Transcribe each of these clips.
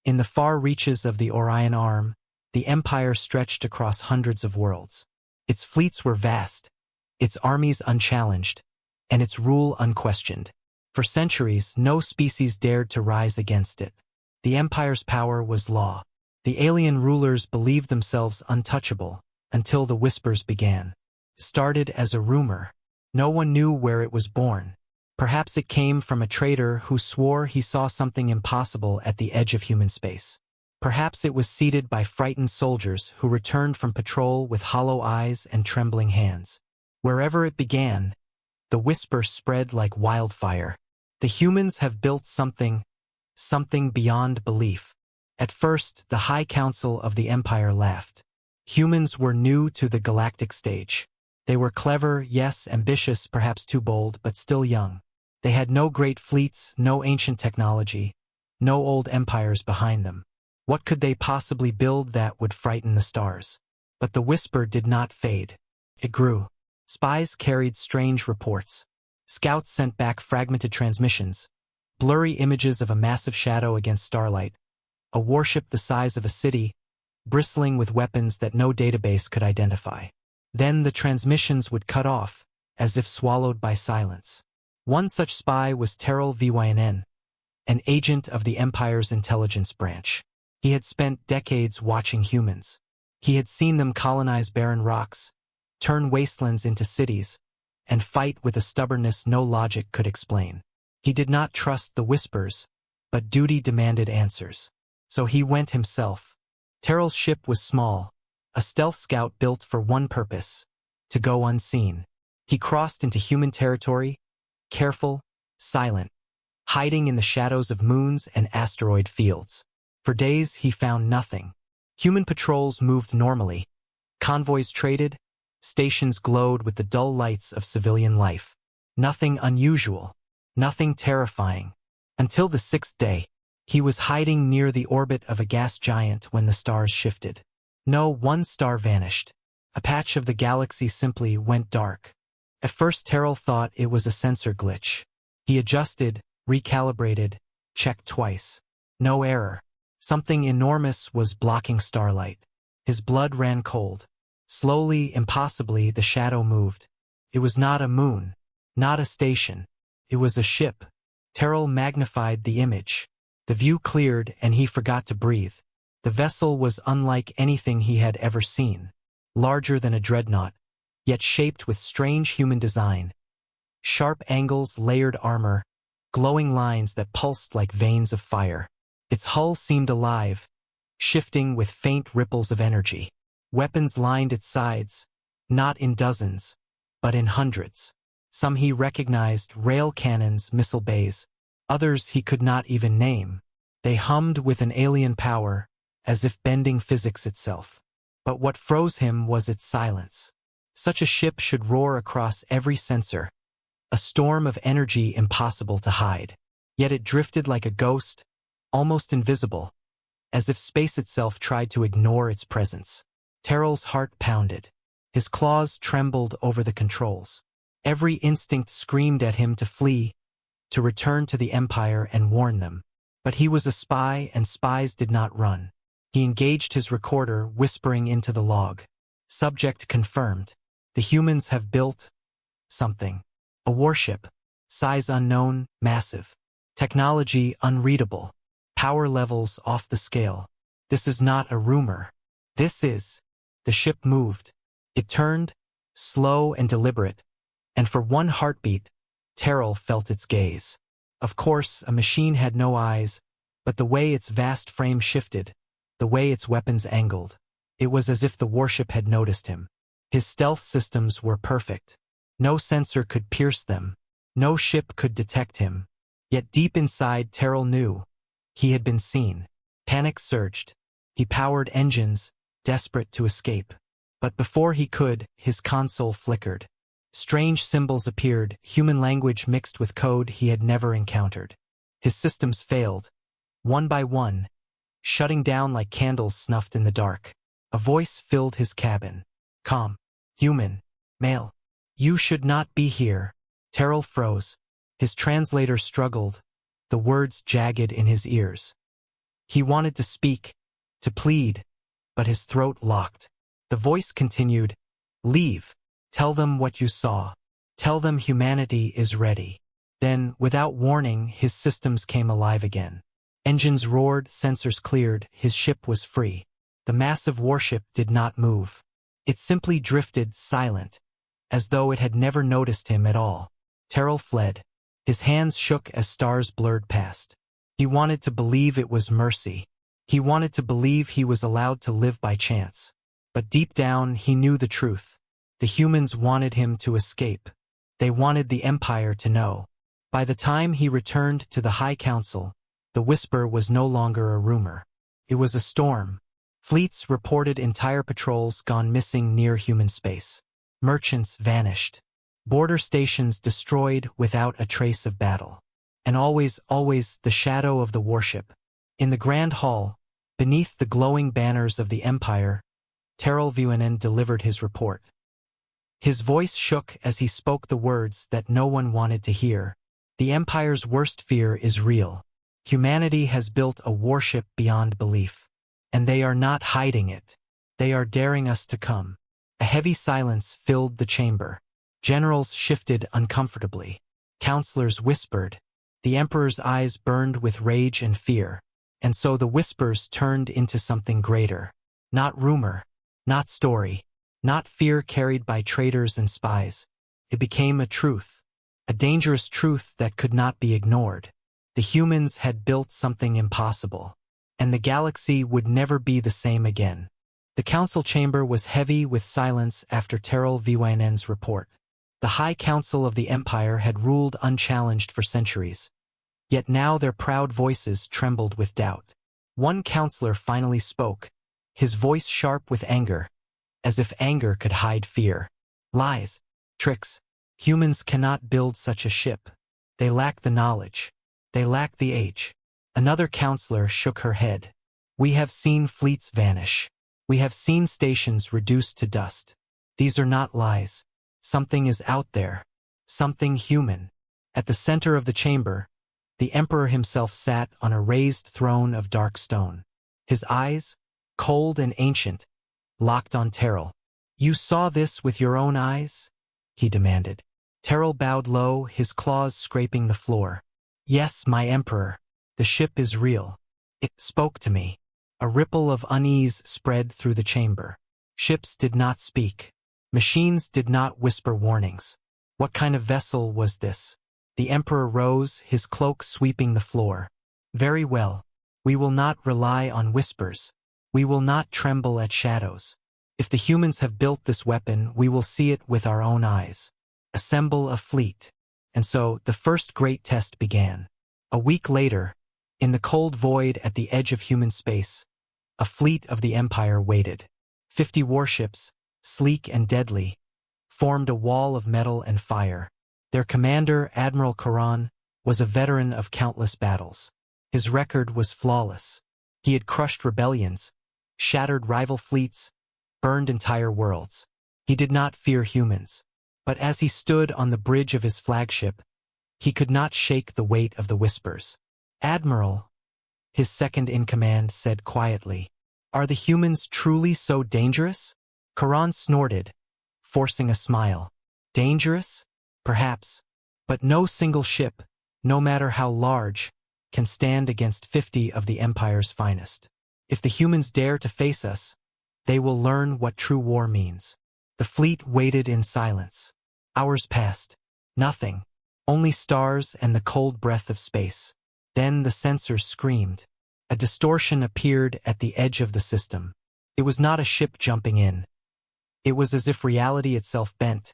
In the far reaches of the Orion Arm, the Empire stretched across hundreds of worlds. Its fleets were vast, its armies unchallenged, and its rule unquestioned. For centuries, no species dared to rise against it. The Empire's power was law. The alien rulers believed themselves untouchable, until the whispers began. Started as a rumor. No one knew where it was born. Perhaps it came from a traitor who swore he saw something impossible at the edge of human space. Perhaps it was seeded by frightened soldiers who returned from patrol with hollow eyes and trembling hands. Wherever it began, the whisper spread like wildfire. The humans have built something beyond belief. At first, the High Council of the Empire laughed. Humans were new to the galactic stage. They were clever, yes, ambitious, perhaps too bold, but still young. They had no great fleets, no ancient technology, no old empires behind them. What could they possibly build that would frighten the stars? But the whisper did not fade. It grew. Spies carried strange reports. Scouts sent back fragmented transmissions, blurry images of a massive shadow against starlight, a warship the size of a city, bristling with weapons that no database could identify. Then the transmissions would cut off, as if swallowed by silence. One such spy was Terrell Vynn, an agent of the Empire's intelligence branch. He had spent decades watching humans. He had seen them colonize barren rocks, turn wastelands into cities, and fight with a stubbornness no logic could explain. He did not trust the whispers, but duty demanded answers. So he went himself. Terrell's ship was small, a stealth scout built for one purpose: to go unseen. He crossed into human territory, careful, silent, hiding in the shadows of moons and asteroid fields. For days he found nothing. Human patrols moved normally. Convoys traded. Stations glowed with the dull lights of civilian life. Nothing unusual. Nothing terrifying. Until the sixth day. He was hiding near the orbit of a gas giant when the stars shifted. No, one star vanished. A patch of the galaxy simply went dark. At first Terrell thought it was a sensor glitch. He adjusted, recalibrated, checked twice. No error. Something enormous was blocking starlight. His blood ran cold. Slowly, impossibly, the shadow moved. It was not a moon, not a station. It was a ship. Terrell magnified the image. The view cleared and he forgot to breathe. The vessel was unlike anything he had ever seen. Larger than a dreadnought, yet shaped with strange human design. Sharp angles, layered armor, glowing lines that pulsed like veins of fire. Its hull seemed alive, shifting with faint ripples of energy. Weapons lined its sides, not in dozens, but in hundreds. Some he recognized: rail cannons, missile bays. Others he could not even name. They hummed with an alien power, as if bending physics itself. But what froze him was its silence. Such a ship should roar across every sensor, a storm of energy impossible to hide. Yet it drifted like a ghost, almost invisible, as if space itself tried to ignore its presence. Terrell's heart pounded. His claws trembled over the controls. Every instinct screamed at him to flee, to return to the Empire and warn them. But he was a spy, and spies did not run. He engaged his recorder, whispering into the log. Subject confirmed. The humans have built something. A warship. Size unknown, massive. Technology unreadable. Power levels off the scale. This is not a rumor. This is. The ship moved. It turned, slow and deliberate, and for one heartbeat, Terrell felt its gaze. Of course, a machine had no eyes, but the way its vast frame shifted, the way its weapons angled, it was as if the warship had noticed him. His stealth systems were perfect. No sensor could pierce them. No ship could detect him. Yet deep inside, Terrell knew. He had been seen. Panic surged. He powered engines, desperate to escape. But before he could, his console flickered. Strange symbols appeared, human language mixed with code he had never encountered. His systems failed, one by one, shutting down like candles snuffed in the dark. A voice filled his cabin. Calm. Human. Male. You should not be here. Terrell froze. His translator struggled, the words jagged in his ears. He wanted to speak, to plead, but his throat locked. The voice continued, "Leave. Tell them what you saw. Tell them humanity is ready." Then, without warning, his systems came alive again. Engines roared, sensors cleared, his ship was free. The massive warship did not move. It simply drifted, silent, as though it had never noticed him at all. Terrell fled. His hands shook as stars blurred past. He wanted to believe it was mercy. He wanted to believe he was allowed to live by chance. But deep down, he knew the truth. The humans wanted him to escape. They wanted the Empire to know. By the time he returned to the High Council, the whisper was no longer a rumor. It was a storm. Fleets reported entire patrols gone missing near human space. Merchants vanished. Border stations destroyed without a trace of battle. And always, always the shadow of the warship. In the Grand Hall, beneath the glowing banners of the Empire, Terrell Vuenen delivered his report. His voice shook as he spoke the words that no one wanted to hear. The Empire's worst fear is real. Humanity has built a warship beyond belief. And they are not hiding it. They are daring us to come. A heavy silence filled the chamber. Generals shifted uncomfortably. Counselors whispered. The Emperor's eyes burned with rage and fear. And so the whispers turned into something greater. Not rumor. Not story. Not fear carried by traitors and spies. It became a truth. A dangerous truth that could not be ignored. The humans had built something impossible. And the galaxy would never be the same again. The council chamber was heavy with silence after Terrell Vuenen's report. The High Council of the Empire had ruled unchallenged for centuries. Yet now their proud voices trembled with doubt. One counselor finally spoke, his voice sharp with anger, as if anger could hide fear. Lies, tricks. Humans cannot build such a ship. They lack the knowledge. They lack the age. Another counselor shook her head. We have seen fleets vanish. We have seen stations reduced to dust. These are not lies. Something is out there. Something human. At the center of the chamber, the Emperor himself sat on a raised throne of dark stone. His eyes, cold and ancient, locked on Terrell. "You saw this with your own eyes?" he demanded. Terrell bowed low, his claws scraping the floor. "Yes, my Emperor. The ship is real. It spoke to me." A ripple of unease spread through the chamber. Ships did not speak. Machines did not whisper warnings. What kind of vessel was this? The Emperor rose, his cloak sweeping the floor. "Very well. We will not rely on whispers. We will not tremble at shadows. If the humans have built this weapon, we will see it with our own eyes. Assemble a fleet." And so the first great test began. A week later, in the cold void at the edge of human space, a fleet of the Empire waited. 50 warships, sleek and deadly, formed a wall of metal and fire. Their commander, Admiral Karan, was a veteran of countless battles. His record was flawless. He had crushed rebellions, shattered rival fleets, burned entire worlds. He did not fear humans. But as he stood on the bridge of his flagship, he could not shake the weight of the whispers. "Admiral," his second-in-command said quietly, "are the humans truly so dangerous?" Karan snorted, forcing a smile. "Dangerous? Perhaps. But no single ship, no matter how large, can stand against 50 of the Empire's finest. If the humans dare to face us, they will learn what true war means." The fleet waited in silence. Hours passed. Nothing. Only stars and the cold breath of space. Then the sensors screamed. A distortion appeared at the edge of the system. It was not a ship jumping in. It was as if reality itself bent,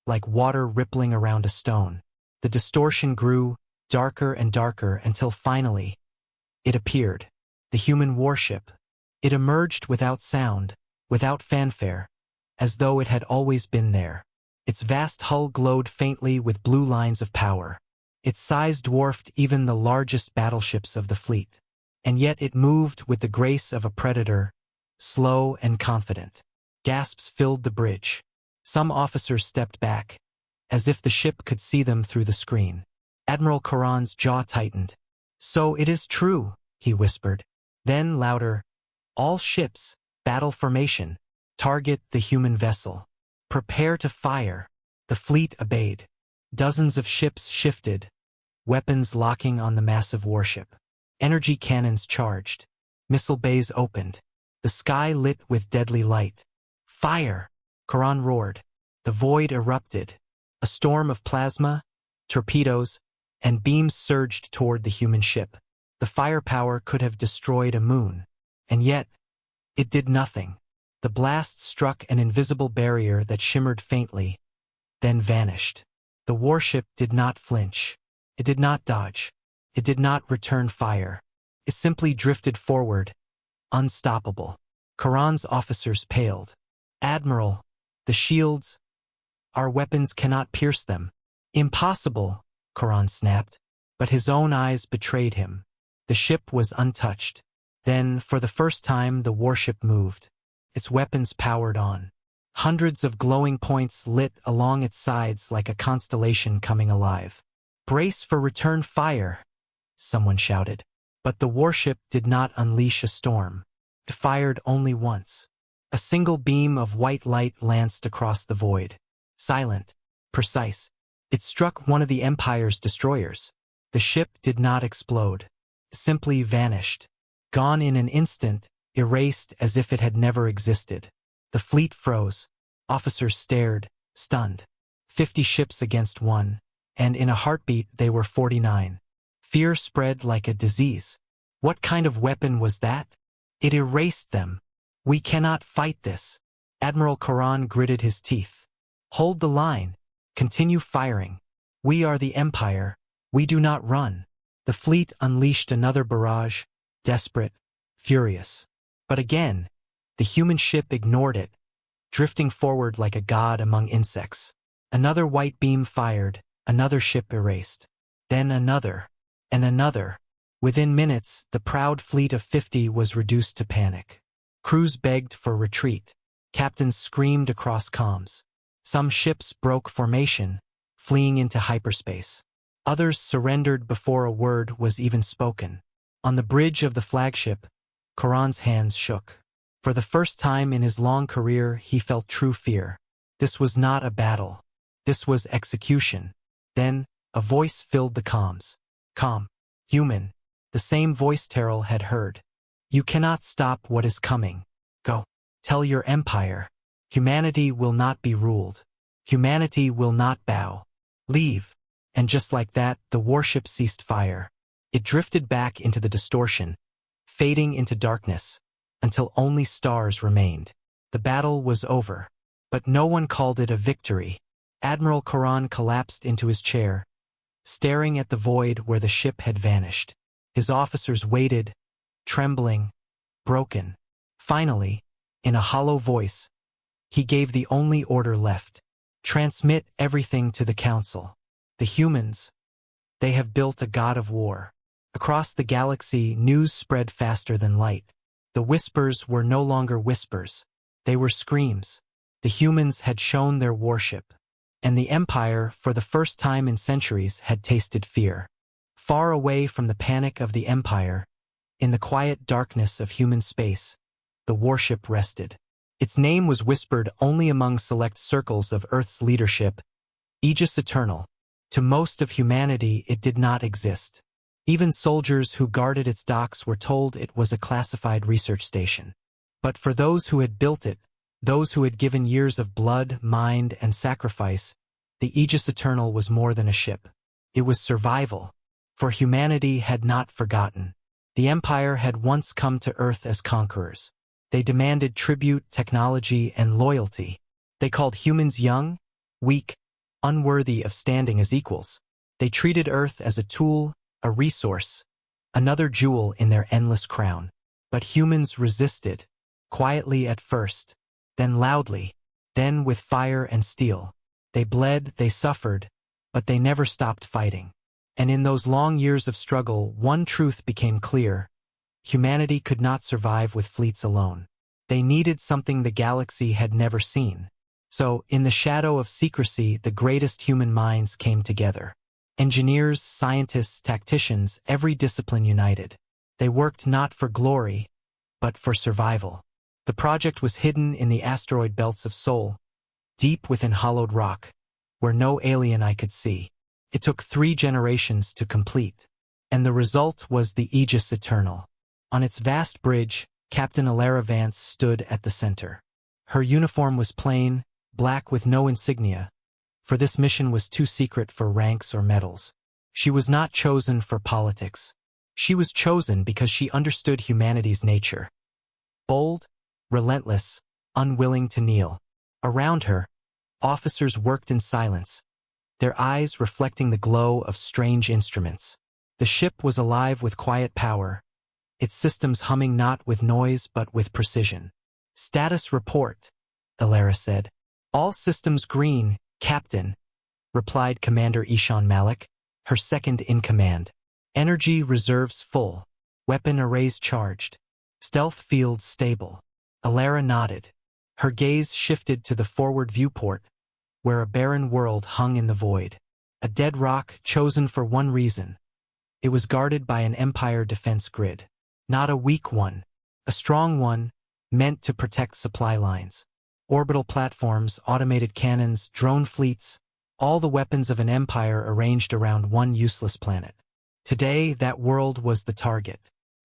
like water rippling around a stone. The distortion grew, darker and darker, until finally, it appeared. The human warship. It emerged without sound, without fanfare, as though it had always been there. Its vast hull glowed faintly with blue lines of power. Its size dwarfed even the largest battleships of the fleet. And yet it moved with the grace of a predator, slow and confident. Gasps filled the bridge. Some officers stepped back, as if the ship could see them through the screen. Admiral Karan's jaw tightened. "So it is true," he whispered. Then louder, "All ships, battle formation. Target the human vessel. Prepare to fire." The fleet obeyed. Dozens of ships shifted, weapons locking on the massive warship. Energy cannons charged. Missile bays opened. The sky lit with deadly light. "Fire!" Charon roared. The void erupted. A storm of plasma, torpedoes, and beams surged toward the human ship. The firepower could have destroyed a moon. And yet, it did nothing. The blast struck an invisible barrier that shimmered faintly, then vanished. The warship did not flinch. It did not dodge. It did not return fire. It simply drifted forward, unstoppable. Charon's officers paled. "Admiral, the shields, our weapons cannot pierce them." "Impossible," Charon snapped, but his own eyes betrayed him. The ship was untouched. Then, for the first time, the warship moved. Its weapons powered on. Hundreds of glowing points lit along its sides like a constellation coming alive. "Brace for return fire," someone shouted. But the warship did not unleash a storm. It fired only once. A single beam of white light lanced across the void. Silent, precise. It struck one of the Empire's destroyers. The ship did not explode. It simply vanished. Gone in an instant, erased as if it had never existed. The fleet froze. Officers stared, stunned. 50 ships against one, and in a heartbeat they were 49. Fear spread like a disease. What kind of weapon was that? It erased them. "We cannot fight this." Admiral Charon gritted his teeth. "Hold the line. Continue firing. We are the Empire. We do not run." The fleet unleashed another barrage, desperate, furious. But again, the human ship ignored it, drifting forward like a god among insects. Another white beam fired, another ship erased. Then another, and another. Within minutes, the proud fleet of 50 was reduced to panic. Crews begged for retreat. Captains screamed across comms. Some ships broke formation, fleeing into hyperspace. Others surrendered before a word was even spoken. On the bridge of the flagship, Charon's hands shook. For the first time in his long career, he felt true fear. This was not a battle. This was execution. Then, a voice filled the comms. Calm. Human. The same voice Terrell had heard. "You cannot stop what is coming. Go. Tell your Empire. Humanity will not be ruled. Humanity will not bow. Leave." And just like that, the warship ceased fire. It drifted back into the distortion, fading into darkness, until only stars remained. The battle was over, but no one called it a victory. Admiral Charon collapsed into his chair, staring at the void where the ship had vanished. His officers waited, trembling, broken. Finally, in a hollow voice, he gave the only order left. "Transmit everything to the Council. The humans, they have built a god of war." Across the galaxy, news spread faster than light. The whispers were no longer whispers. They were screams. The humans had shown their warship. And the Empire, for the first time in centuries, had tasted fear. Far away from the panic of the Empire, in the quiet darkness of human space, the warship rested. Its name was whispered only among select circles of Earth's leadership, Aegis Eternal. To most of humanity, it did not exist. Even soldiers who guarded its docks were told it was a classified research station. But for those who had built it, those who had given years of blood, mind, and sacrifice, the Aegis Eternal was more than a ship. It was survival, for humanity had not forgotten. The Empire had once come to Earth as conquerors. They demanded tribute, technology, and loyalty. They called humans young, weak, unworthy of standing as equals. They treated Earth as a tool, a resource, another jewel in their endless crown. But humans resisted, quietly at first, then loudly, then with fire and steel. They bled, they suffered, but they never stopped fighting. And in those long years of struggle, one truth became clear. Humanity could not survive with fleets alone. They needed something the galaxy had never seen. So, in the shadow of secrecy, the greatest human minds came together. Engineers, scientists, tacticians, every discipline united. They worked not for glory, but for survival. The project was hidden in the asteroid belts of Sol, deep within hollowed rock, where no alien eye could see. It took 3 generations to complete, and the result was the Aegis Eternal. On its vast bridge, Captain Alara Vance stood at the center. Her uniform was plain, black with no insignia, for this mission was too secret for ranks or medals. She was not chosen for politics. She was chosen because she understood humanity's nature. Bold, relentless, unwilling to kneel. Around her, officers worked in silence, their eyes reflecting the glow of strange instruments. The ship was alive with quiet power, its systems humming not with noise but with precision. "Status report," Alara said. "All systems green, Captain," replied Commander Ishan Malik, her second in command. "Energy reserves full. Weapon arrays charged. Stealth fields stable." Alara nodded. Her gaze shifted to the forward viewport, where a barren world hung in the void. A dead rock chosen for one reason. It was guarded by an Empire defense grid. Not a weak one, a strong one, meant to protect supply lines. Orbital platforms, automated cannons, drone fleets, all the weapons of an empire arranged around one useless planet. Today, that world was the target.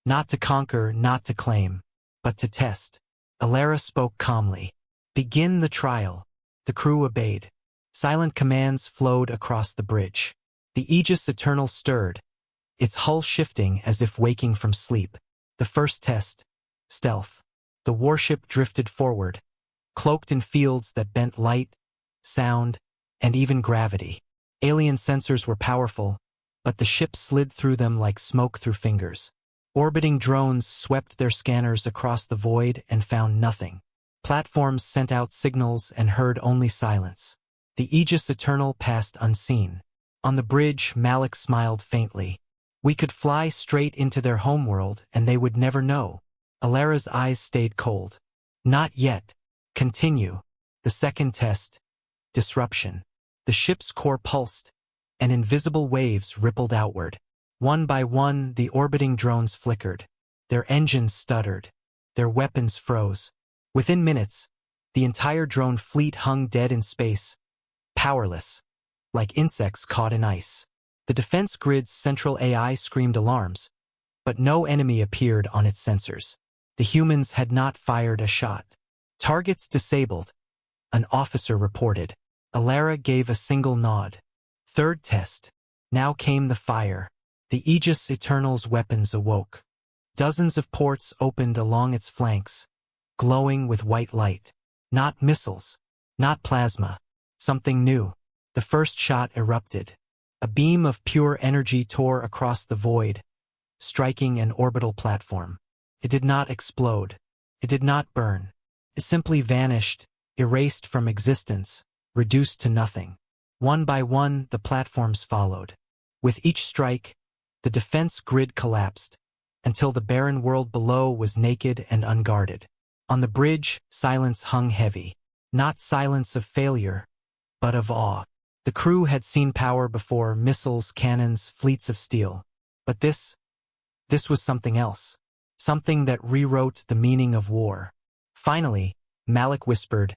Not to conquer, not to claim, but to test. Alara spoke calmly. "Begin the trial." The crew obeyed. Silent commands flowed across the bridge. The Aegis Eternal stirred, its hull shifting as if waking from sleep. The first test, stealth. The warship drifted forward, cloaked in fields that bent light, sound, and even gravity. Alien sensors were powerful, but the ship slid through them like smoke through fingers. Orbiting drones swept their scanners across the void and found nothing. Platforms sent out signals and heard only silence. The Aegis Eternal passed unseen. On the bridge, Malik smiled faintly. "We could fly straight into their homeworld and they would never know." Alara's eyes stayed cold. "Not yet. Continue." The second test, disruption. The ship's core pulsed, and invisible waves rippled outward. One by one, the orbiting drones flickered. Their engines stuttered. Their weapons froze. Within minutes, the entire drone fleet hung dead in space, powerless, like insects caught in ice. The defense grid's central AI screamed alarms, but no enemy appeared on its sensors. The humans had not fired a shot. "Targets disabled," an officer reported. Alara gave a single nod. Third test. Now came the fire. The Aegis Eternal's weapons awoke. Dozens of ports opened along its flanks, glowing with white light. Not missiles, not plasma, something new. The first shot erupted. A beam of pure energy tore across the void, striking an orbital platform. It did not explode. It did not burn. It simply vanished, erased from existence, reduced to nothing. One by one, the platforms followed. With each strike, the defense grid collapsed, until the barren world below was naked and unguarded. On the bridge, silence hung heavy. Not silence of failure, but of awe. The crew had seen power before: missiles, cannons, fleets of steel. But this was something else. Something that rewrote the meaning of war. Finally, Malik whispered,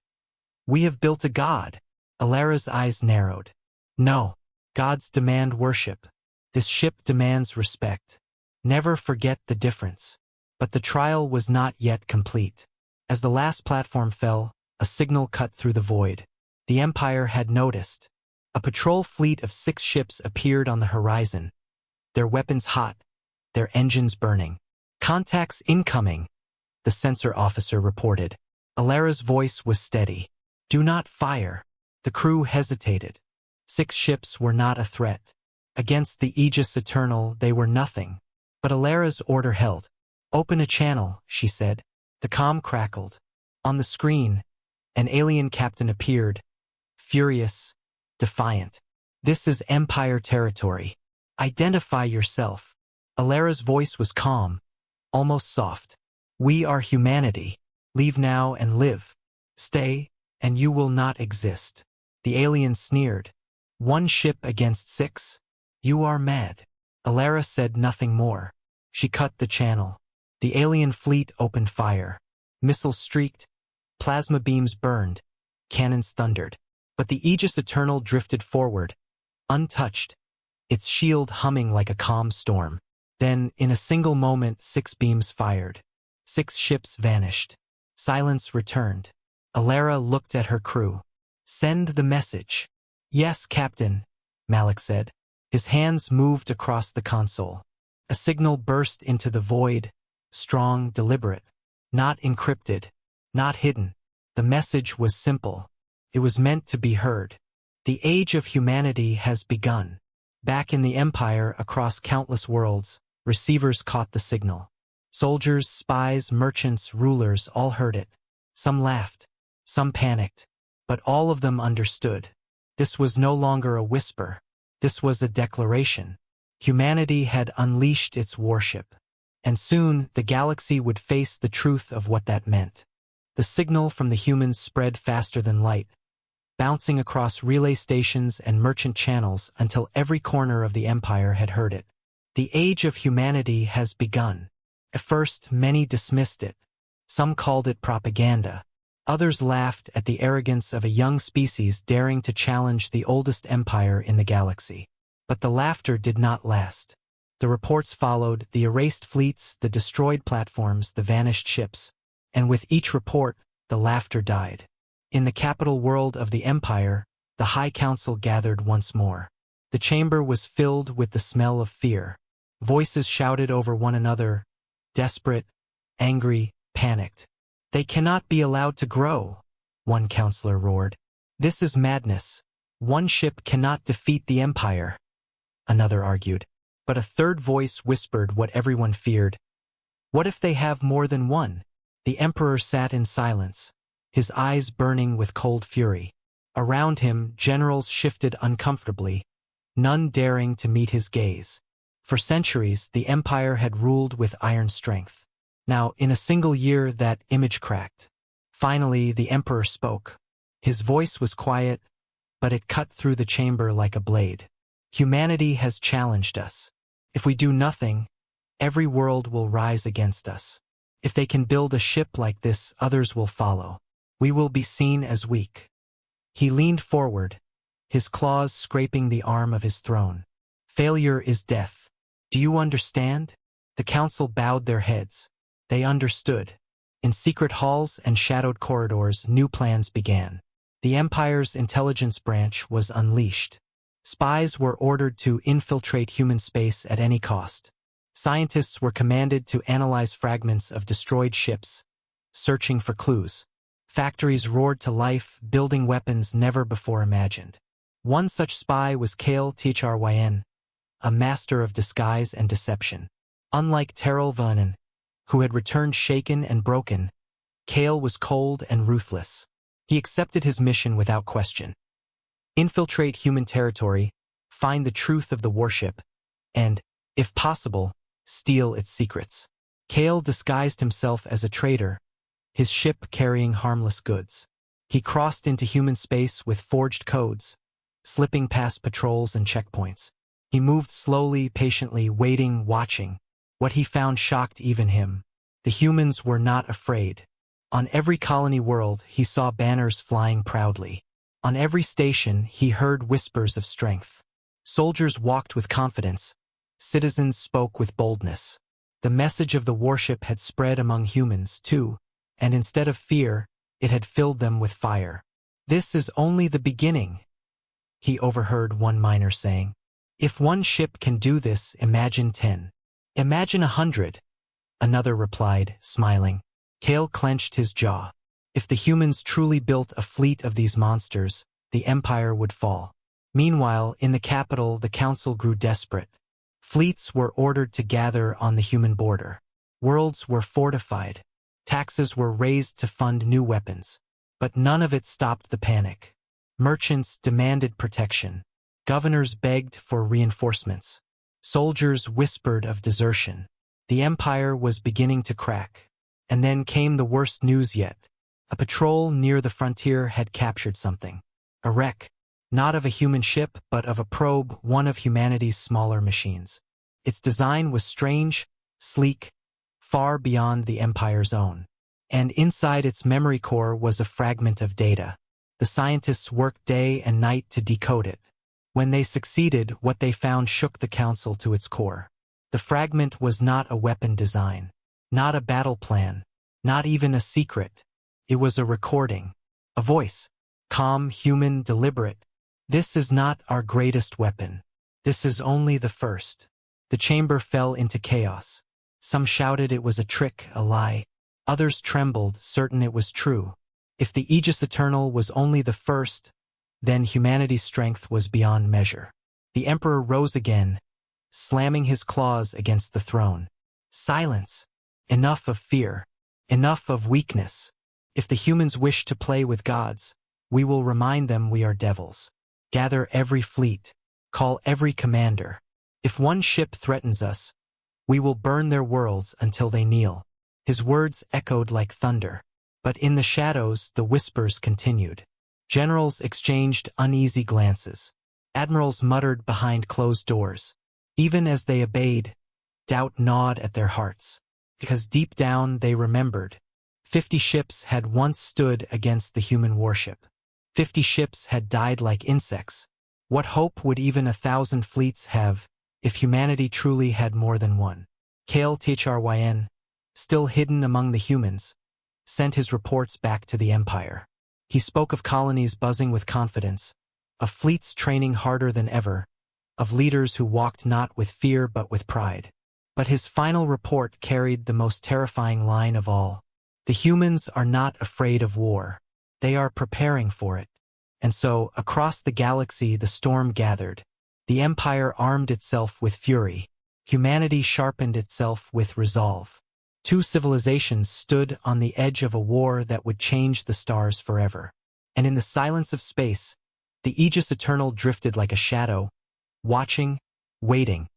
"We have built a god." Alara's eyes narrowed. "No. Gods demand worship. This ship demands respect. Never forget the difference." But the trial was not yet complete. As the last platform fell, a signal cut through the void. The Empire had noticed. A patrol fleet of 6 ships appeared on the horizon, their weapons hot, their engines burning. "Contacts incoming," the sensor officer reported. Alara's voice was steady. "Do not fire." The crew hesitated. 6 ships were not a threat. Against the Aegis Eternal, they were nothing. But Alara's order held. "Open a channel," she said. The comm crackled. On the screen, an alien captain appeared, furious, defiant. "This is Empire territory. Identify yourself." Alara's voice was calm, almost soft. "We are humanity. Leave now and live. Stay, and you will not exist." The alien sneered. "1 ship against 6? You are mad." Alara said nothing more. She cut the channel. The alien fleet opened fire. Missiles streaked, plasma beams burned, cannons thundered. But the Aegis Eternal drifted forward, untouched, its shield humming like a calm storm. Then, in a single moment, 6 beams fired. 6 ships vanished. Silence returned. Alara looked at her crew. "Send the message." "Yes, Captain," Malik said. His hands moved across the console. A signal burst into the void, strong, deliberate. Not encrypted, not hidden. The message was simple. It was meant to be heard. The age of humanity has begun. Back in the Empire, across countless worlds, receivers caught the signal. Soldiers, spies, merchants, rulers all heard it. Some laughed, some panicked, but all of them understood. This was no longer a whisper. This was a declaration. Humanity had unleashed its warship. And soon, the galaxy would face the truth of what that meant. The signal from the humans spread faster than light, bouncing across relay stations and merchant channels until every corner of the Empire had heard it. The age of humanity has begun. At first, many dismissed it. Some called it propaganda. Others laughed at the arrogance of a young species daring to challenge the oldest empire in the galaxy. But the laughter did not last. The reports followed, the erased fleets, the destroyed platforms, the vanished ships. And with each report, the laughter died. In the capital world of the Empire, the High Council gathered once more. The chamber was filled with the smell of fear. Voices shouted over one another, desperate, angry, panicked. "They cannot be allowed to grow," one counselor roared. "This is madness. One ship cannot defeat the Empire," another argued. But a third voice whispered what everyone feared. "What if they have more than one?" The Emperor sat in silence, his eyes burning with cold fury. Around him, generals shifted uncomfortably, none daring to meet his gaze. For centuries, the Empire had ruled with iron strength. Now, in a single year, that image cracked. Finally, the Emperor spoke. His voice was quiet, but it cut through the chamber like a blade. "Humanity has challenged us. If we do nothing, every world will rise against us. If they can build a ship like this, others will follow. We will be seen as weak." He leaned forward, his claws scraping the arm of his throne. "Failure is death. Do you understand?" The council bowed their heads. They understood. In secret halls and shadowed corridors, new plans began. The Empire's intelligence branch was unleashed. Spies were ordered to infiltrate human space at any cost. Scientists were commanded to analyze fragments of destroyed ships, searching for clues. Factories roared to life, building weapons never before imagined. One such spy was Kale Thryn, a master of disguise and deception. Unlike Terrell Vernon, who had returned shaken and broken, Kale was cold and ruthless. He accepted his mission without question. Infiltrate human territory, find the truth of the warship, and, if possible, steal its secrets. Kale disguised himself as a trader, his ship carrying harmless goods. He crossed into human space with forged codes, slipping past patrols and checkpoints. He moved slowly, patiently, waiting, watching. What he found shocked even him. The humans were not afraid. On every colony world, he saw banners flying proudly. On every station, he heard whispers of strength. Soldiers walked with confidence. Citizens spoke with boldness. The message of the warship had spread among humans, too, and instead of fear, it had filled them with fire. "This is only the beginning," he overheard one miner saying. "If one ship can do this, imagine 10. Imagine 100, another replied, smiling. Kale clenched his jaw. If the humans truly built a fleet of these monsters, the Empire would fall. Meanwhile, in the capital, the council grew desperate. Fleets were ordered to gather on the human border. Worlds were fortified. Taxes were raised to fund new weapons. But none of it stopped the panic. Merchants demanded protection. Governors begged for reinforcements. Soldiers whispered of desertion. The Empire was beginning to crack. And then came the worst news yet. A patrol near the frontier had captured something. A wreck. Not of a human ship, but of a probe, one of humanity's smaller machines. Its design was strange, sleek, far beyond the Empire's own. And inside its memory core was a fragment of data. The scientists worked day and night to decode it. When they succeeded, what they found shook the Council to its core. The fragment was not a weapon design, not a battle plan, not even a secret. It was a recording, a voice, calm, human, deliberate. This is not our greatest weapon. This is only the first. The chamber fell into chaos. Some shouted it was a trick, a lie. Others trembled, certain it was true. If the Aegis Eternal was only the first, then humanity's strength was beyond measure. The Emperor rose again, slamming his claws against the throne. Silence! Enough of fear. Enough of weakness. If the humans wish to play with gods, we will remind them we are devils. Gather every fleet. Call every commander. If one ship threatens us, we will burn their worlds until they kneel. His words echoed like thunder. But in the shadows, the whispers continued. Generals exchanged uneasy glances. Admirals muttered behind closed doors. Even as they obeyed, doubt gnawed at their hearts. Because deep down they remembered. 50 ships had once stood against the human warship. 50 ships had died like insects. What hope would even 1,000 fleets have if humanity truly had more than one? Kale Thryn, still hidden among the humans, sent his reports back to the Empire. He spoke of colonies buzzing with confidence, of fleets training harder than ever, of leaders who walked not with fear but with pride. But his final report carried the most terrifying line of all. The humans are not afraid of war. They are preparing for it. And so, across the galaxy the storm gathered. The Empire armed itself with fury. Humanity sharpened itself with resolve. Two civilizations stood on the edge of a war that would change the stars forever. And in the silence of space, the Aegis Eternal drifted like a shadow, watching, waiting,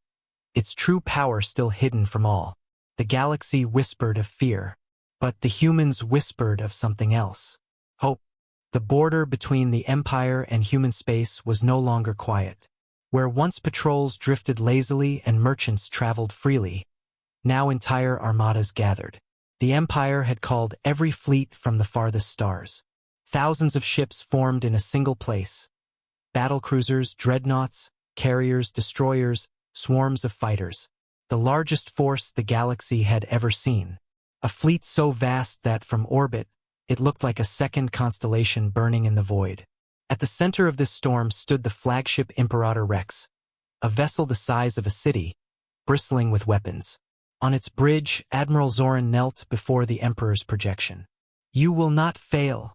its true power still hidden from all. The galaxy whispered of fear, but the humans whispered of something else. Hope. The border between the Empire and human space was no longer quiet. Where once patrols drifted lazily and merchants traveled freely, now entire armadas gathered. The Empire had called every fleet from the farthest stars. Thousands of ships formed in a single place. Battlecruisers, dreadnoughts, carriers, destroyers, swarms of fighters. The largest force the galaxy had ever seen. A fleet so vast that from orbit, it looked like a second constellation burning in the void. At the center of this storm stood the flagship Imperator Rex, a vessel the size of a city, bristling with weapons. On its bridge, Admiral Zoran knelt before the Emperor's projection. "You will not fail,"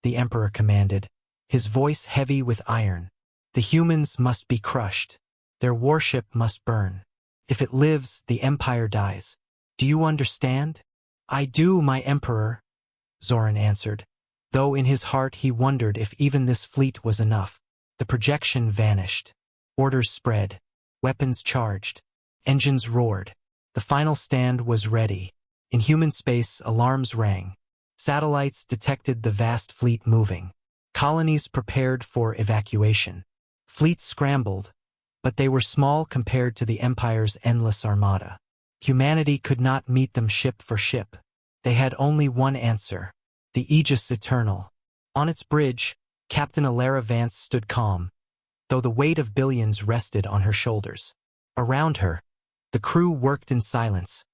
the Emperor commanded, his voice heavy with iron. "The humans must be crushed. Their warship must burn. If it lives, the Empire dies. Do you understand?" "I do, my Emperor," Zoran answered, though in his heart he wondered if even this fleet was enough. The projection vanished. Orders spread. Weapons charged. Engines roared. The final stand was ready. In human space, alarms rang. Satellites detected the vast fleet moving. Colonies prepared for evacuation. Fleets scrambled, but they were small compared to the Empire's endless armada. Humanity could not meet them ship for ship. They had only one answer: the Aegis Eternal. On its bridge, Captain Alara Vance stood calm, though the weight of billions rested on her shoulders. Around her, the crew worked in silence,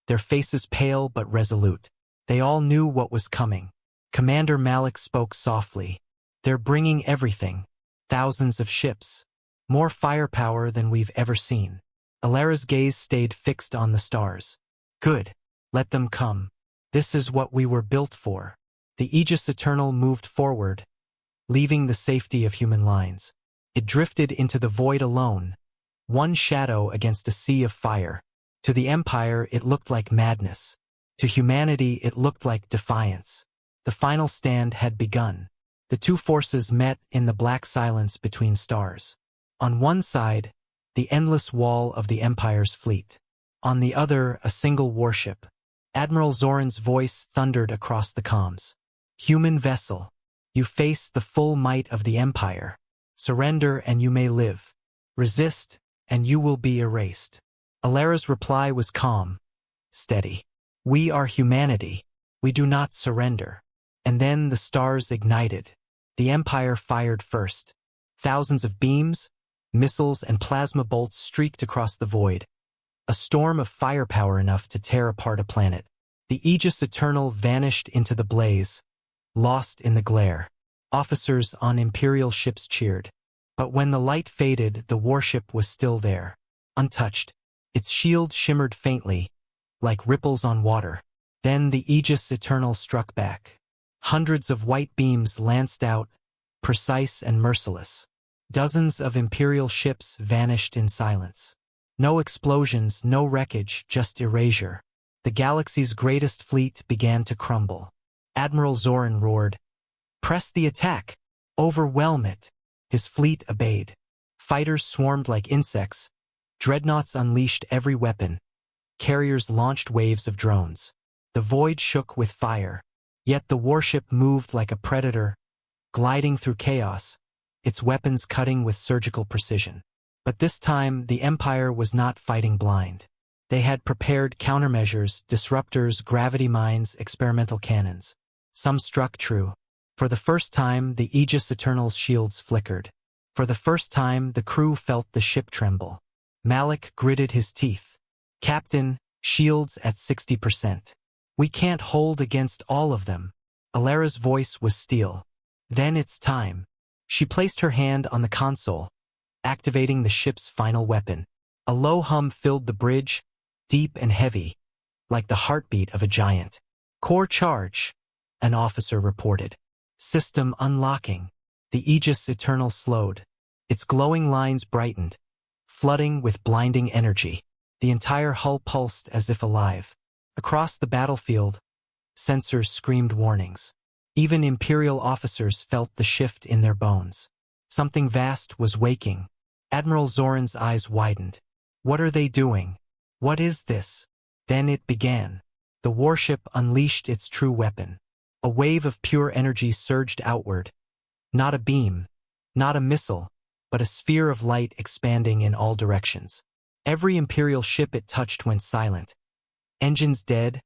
their faces pale but resolute. They all knew what was coming. Commander Malik spoke softly. "They're bringing everything. Thousands of ships. More firepower than we've ever seen." Alara's gaze stayed fixed on the stars. "Good. Let them come. This is what we were built for." The Aegis Eternal moved forward, leaving the safety of human lines. It drifted into the void alone, one shadow against a sea of fire. To the Empire, it looked like madness. To humanity, it looked like defiance. The final stand had begun. The two forces met in the black silence between stars. On one side, the endless wall of the Empire's fleet. On the other, a single warship. Admiral Zoran's voice thundered across the comms. "Human vessel, you face the full might of the Empire. Surrender and you may live. Resist, and you will be erased." Alara's reply was calm, steady. We are humanity. We do not surrender. And then the stars ignited. The Empire fired first. Thousands of beams, missiles, and plasma bolts streaked across the void. A storm of firepower enough to tear apart a planet. The Aegis Eternal vanished into the blaze, lost in the glare. Officers on Imperial ships cheered. But when the light faded, the warship was still there, untouched. Its shield shimmered faintly, like ripples on water. Then the Aegis Eternal struck back. Hundreds of white beams lanced out, precise and merciless. Dozens of Imperial ships vanished in silence. No explosions, no wreckage, just erasure. The galaxy's greatest fleet began to crumble. Admiral Zoran roared, "Press the attack! Overwhelm it!" His fleet obeyed. Fighters swarmed like insects. Dreadnoughts unleashed every weapon. Carriers launched waves of drones. The void shook with fire. Yet the warship moved like a predator, gliding through chaos, its weapons cutting with surgical precision. But this time, the Empire was not fighting blind. They had prepared countermeasures, disruptors, gravity mines, experimental cannons. Some struck true. For the first time, the Aegis Eternal's shields flickered. For the first time, the crew felt the ship tremble. Malik gritted his teeth. "Captain, shields at 60%. We can't hold against all of them." Alara's voice was steel. "Then it's time." She placed her hand on the console, activating the ship's final weapon. A low hum filled the bridge, deep and heavy, like the heartbeat of a giant. "Core charge," an officer reported. "System unlocking." The Aegis Eternal slowed. Its glowing lines brightened, flooding with blinding energy. The entire hull pulsed as if alive. Across the battlefield, sensors screamed warnings. Even Imperial officers felt the shift in their bones. Something vast was waking. Admiral Zoran's eyes widened. "What are they doing? What is this?" Then it began. The warship unleashed its true weapon. A wave of pure energy surged outward. Not a beam, not a missile, but a sphere of light expanding in all directions. Every Imperial ship it touched went silent. Engines dead,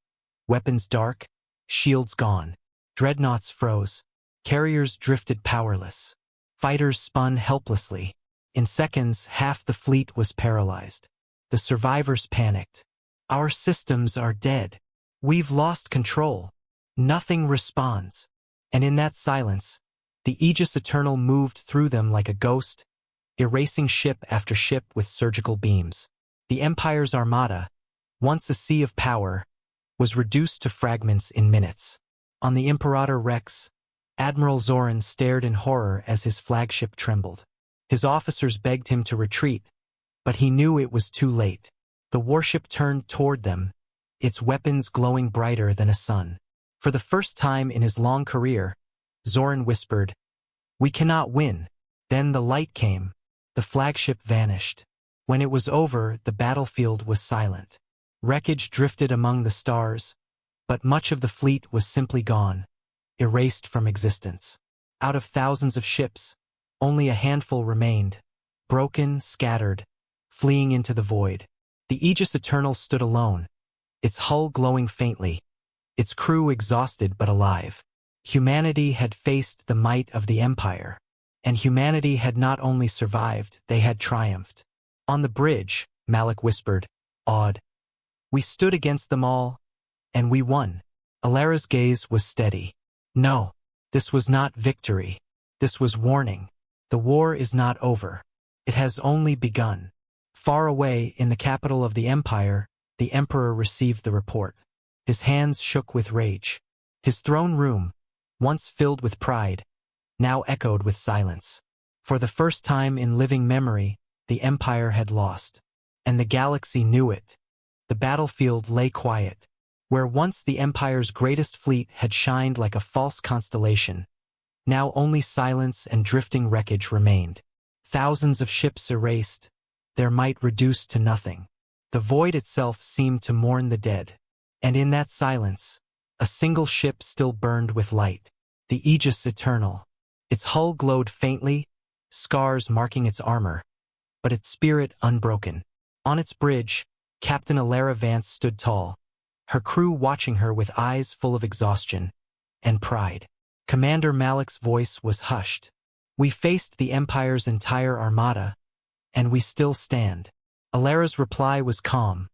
weapons dark, shields gone. Dreadnoughts froze. Carriers drifted powerless. Fighters spun helplessly. In seconds, half the fleet was paralyzed. The survivors panicked. "Our systems are dead. We've lost control." Nothing responds. And in that silence, the Aegis Eternal moved through them like a ghost, erasing ship after ship with surgical beams. The Empire's armada, once a sea of power, was reduced to fragments in minutes. On the Imperator Rex, Admiral Zoran stared in horror as his flagship trembled. His officers begged him to retreat, but he knew it was too late. The warship turned toward them, its weapons glowing brighter than a sun. For the first time in his long career, Zoran whispered, "We cannot win." Then the light came. The flagship vanished. When it was over, the battlefield was silent. Wreckage drifted among the stars, but much of the fleet was simply gone, erased from existence. Out of thousands of ships, only a handful remained, broken, scattered, fleeing into the void. The Aegis Eternal stood alone, its hull glowing faintly, its crew exhausted but alive. Humanity had faced the might of the Empire, and humanity had not only survived, they had triumphed. On the bridge, Malik whispered, awed, "We stood against them all, and we won." Alara's gaze was steady. No, this was not victory. This was warning. The war is not over. It has only begun. Far away, in the capital of the Empire, the Emperor received the report. His hands shook with rage. His throne room, once filled with pride, now echoed with silence. For the first time in living memory, the Empire had lost. And the galaxy knew it. The battlefield lay quiet. Where once the Empire's greatest fleet had shined like a false constellation, now only silence and drifting wreckage remained. Thousands of ships erased, their might reduced to nothing. The void itself seemed to mourn the dead. And in that silence, a single ship still burned with light. The Aegis Eternal. Its hull glowed faintly, scars marking its armor, but its spirit unbroken. On its bridge, Captain Alara Vance stood tall, her crew watching her with eyes full of exhaustion and pride. Commander Malik's voice was hushed. We faced the Empire's entire armada, and we still stand. Alara's reply was calm,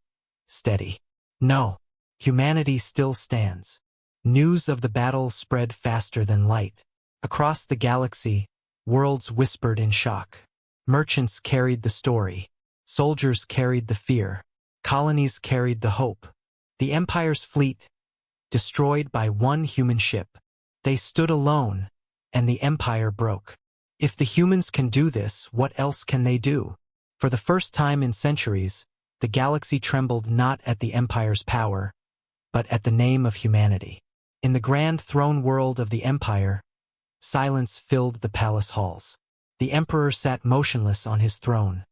steady. No, humanity still stands. News of the battle spread faster than light. Across the galaxy, worlds whispered in shock. Merchants carried the story. Soldiers carried the fear. Colonies carried the hope. The Empire's fleet, destroyed by one human ship. They stood alone, and the Empire broke. If the humans can do this, what else can they do? For the first time in centuries, the galaxy trembled not at the Empire's power, but at the name of humanity. In the grand throne world of the Empire, silence filled the palace halls. The Emperor sat motionless on his throne,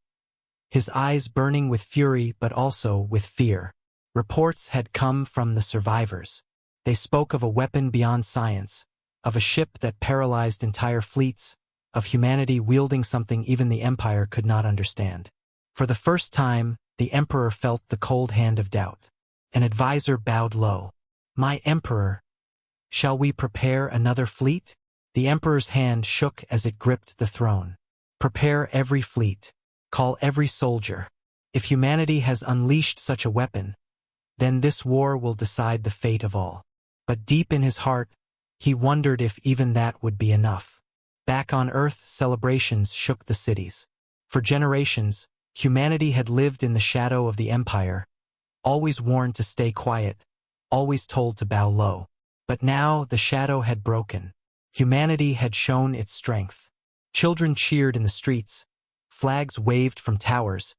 his eyes burning with fury but also with fear. Reports had come from the survivors. They spoke of a weapon beyond science, of a ship that paralyzed entire fleets, of humanity wielding something even the Empire could not understand. For the first time, the Emperor felt the cold hand of doubt. An advisor bowed low. "My Emperor, shall we prepare another fleet?" The Emperor's hand shook as it gripped the throne. "Prepare every fleet. Call every soldier. If humanity has unleashed such a weapon, then this war will decide the fate of all." But deep in his heart, he wondered if even that would be enough. Back on Earth, celebrations shook the cities. For generations, humanity had lived in the shadow of the Empire, always warned to stay quiet, always told to bow low. But now the shadow had broken. Humanity had shown its strength. Children cheered in the streets, flags waved from towers,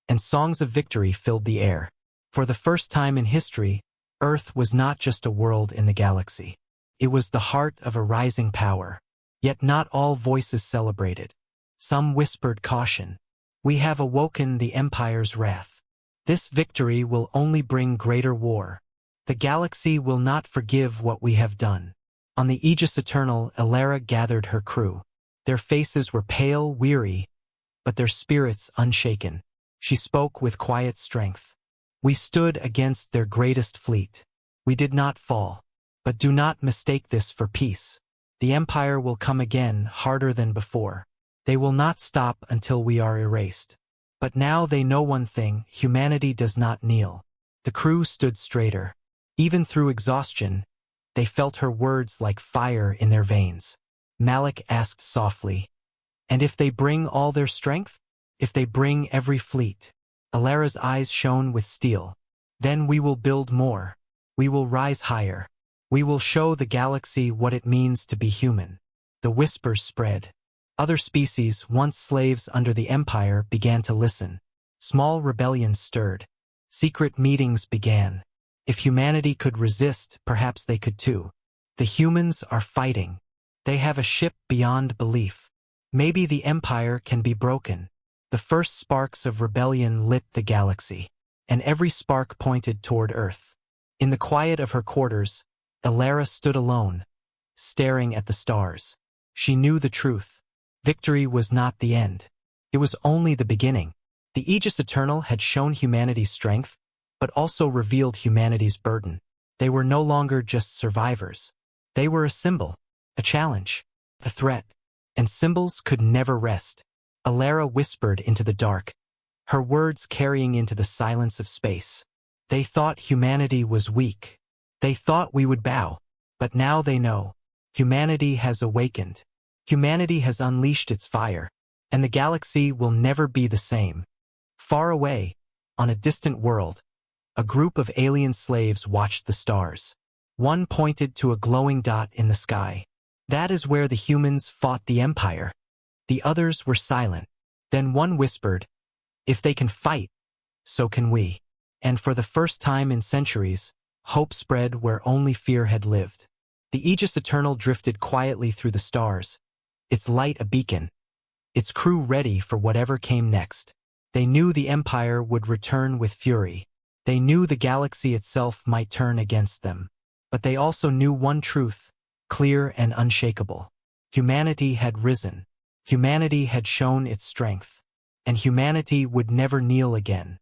and songs of victory filled the air. For the first time in history, Earth was not just a world in the galaxy. It was the heart of a rising power. Yet not all voices celebrated. Some whispered caution. "We have awoken the Empire's wrath. This victory will only bring greater war. The galaxy will not forgive what we have done." On the Aegis Eternal, Alara gathered her crew. Their faces were pale, weary, but their spirits unshaken. She spoke with quiet strength. "We stood against their greatest fleet. We did not fall. But do not mistake this for peace. The Empire will come again, harder than before. They will not stop until we are erased. But now they know one thing: humanity does not kneel." The crew stood straighter. Even through exhaustion, they felt her words like fire in their veins. Malik asked softly, "And if they bring all their strength? If they bring every fleet?" Alara's eyes shone with steel. "Then we will build more. We will rise higher. We will show the galaxy what it means to be human." The whispers spread. Other species, once slaves under the Empire, began to listen. Small rebellions stirred. Secret meetings began. If humanity could resist, perhaps they could too. The humans are fighting. They have a ship beyond belief. Maybe the Empire can be broken. The first sparks of rebellion lit the galaxy, and every spark pointed toward Earth. In the quiet of her quarters, Alara stood alone, staring at the stars. She knew the truth. Victory was not the end. It was only the beginning. The Aegis Eternal had shown humanity's strength, but also revealed humanity's burden. They were no longer just survivors. They were a symbol, a challenge, a threat. And symbols could never rest. Alara whispered into the dark, her words carrying into the silence of space. "They thought humanity was weak. They thought we would bow. But now they know. Humanity has awakened. Humanity has unleashed its fire. And the galaxy will never be the same." Far away, on a distant world, a group of alien slaves watched the stars. One pointed to a glowing dot in the sky. "That is where the humans fought the Empire." The others were silent. Then one whispered, "If they can fight, so can we." And for the first time in centuries, hope spread where only fear had lived. The Aegis Eternal drifted quietly through the stars, its light a beacon, its crew ready for whatever came next. They knew the Empire would return with fury. They knew the galaxy itself might turn against them. But they also knew one truth, clear and unshakable. Humanity had risen. Humanity had shown its strength. And humanity would never kneel again.